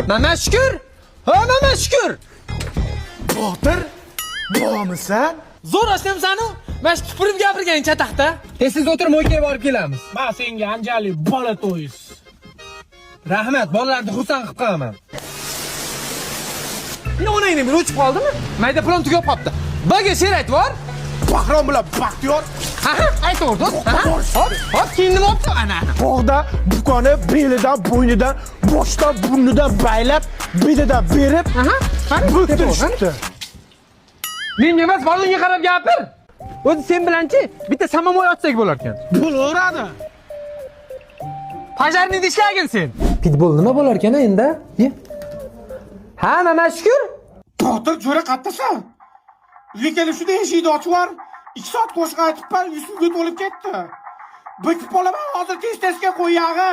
Mana shukr. Ha, mana shukr. Botir, bormisan? Zo'r oshnamsan-ku. Mana shu tupurib gapirgan chataqda. Siz o'tirib mo'ykaga borib kelamiz. Men senga anjali bola to'yis. Rahmat, bolalarni xursand qilib qolaman. Ne o'ynayni, bir o'chib qoldimi? Mayda pulom tugab qopti. Baga she'r aytib bor. Bahrom bilan Baxtiyor Ha, aytaverding. Hop, keyin nima bo'pti ana? bog'da bukoni belidan, bo'ynidan, boshdan, burnidan baylab, belidan berib, bo'ktirishdi. Menga emas, bolangga qarab gapir. O'zi sen bilanchi, bitta samomoy otsak bo'lar ekan. Bo'laveradi. Pajarni ishlagin sen. Pitbull nima bo'lar ekan endi? Ha, mana shukr. Botir jo'ra qattasan. Lekin shunda eshikni ochib yubor. 2 soat qo'shiq aytibman, 100 ga to'lib ketdi. Bitib qolaman hozir tez-tezga qo'y yag'i.